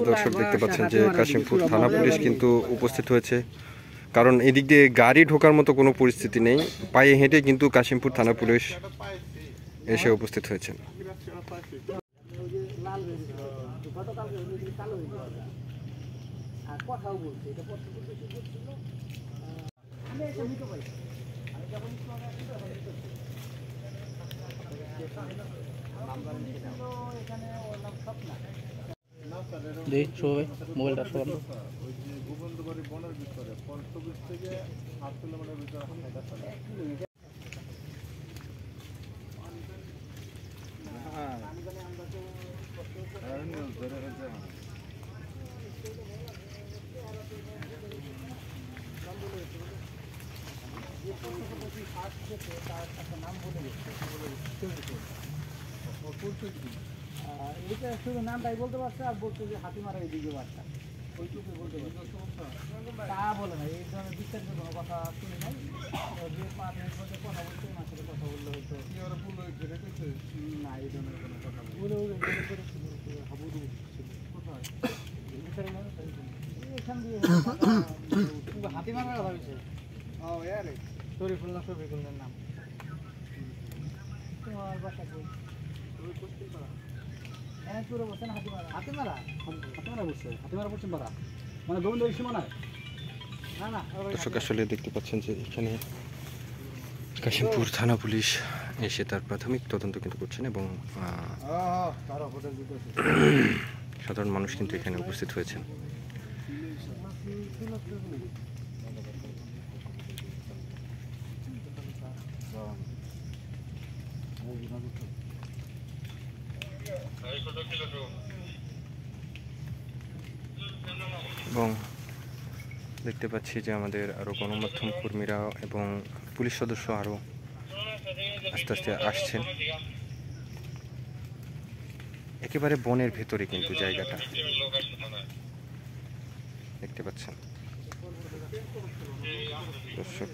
দর্শক দেখতে পাচ্ছেন যে কাশিমপুর থানা পুলিশ কিন্তু উপস্থিত হয়েছে, কারণ এদিক দিয়ে গাড়ি ঢোকার মতো কোনো পরিস্থিতি নেই। পায়ে হেঁটে কিন্তু কাশিমপুর থানা পুলিশ এসে উপস্থিত হয়েছেন। মোবাইলটা গোবিন্দবাড়ি বনের ভিতরে ৫০ থেকে ৮ কিলোমিটার ভিতরে এটা শুধু নামটাই বলতে পারছে, আর বলছে যে হাতিমারা এদিকে বাসা, ওইটুকু বলতে পারছে। তা বলে না, এই ধরনের বিস্তারিত কোনো কথা শুনি নাই। ২-৫ মিনিট মধ্যে কথা বলতে, মার সাথে কথা বললে হয়তো না, এই ধরনের কোনো কথা এখান দিয়ে হাতিমারা কথা হয়েছে। শরীফুল না শফিকুলের নাম। তোমার বাসা কই? দর্শক আসলে দেখতে পাচ্ছেন যে এখানে কাশিমপুর থানা পুলিশ এসে তার প্রাথমিক তদন্ত কিন্তু করছেন, এবং সাধারণ মানুষ কিন্তু এখানে উপস্থিত হয়েছেন। এবং দেখতে পাচ্ছি যে আমাদের আরও গণমাধ্যম কর্মীরা এবং পুলিশ সদস্য আরও আস্তে আস্তে আসছেন। একেবারে বনের ভেতরে কিন্তু জায়গাটা দেখতে পাচ্ছেন দর্শক।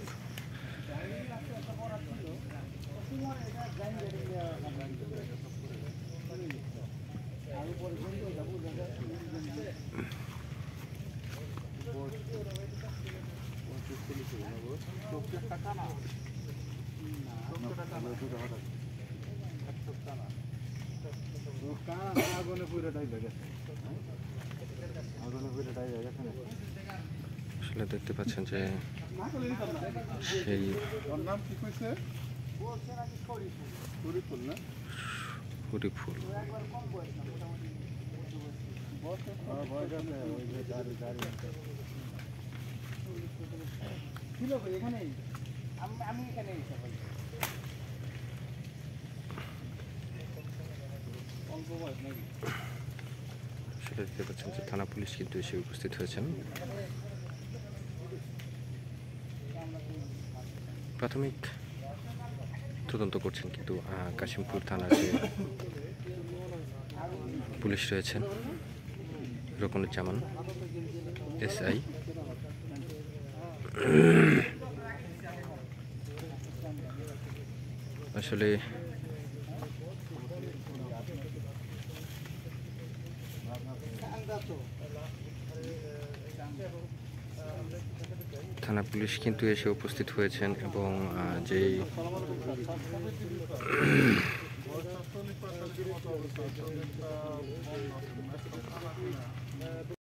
আসলে দেখতে পাচ্ছেন যে সেই হরিফুল সেটা দেখতে পাচ্ছেন যে থানা পুলিশ কিন্তু এসে উপস্থিত হয়েছেন। প্রাথমিক তদন্ত করছেন কিন্তু কাশিমপুর থানার যে পুলিশ রয়েছেন, রকনুজ্জামান SI, আসলে থানা পুলিশ কিন্তু এসে উপস্থিত হয়েছেন, এবং যেই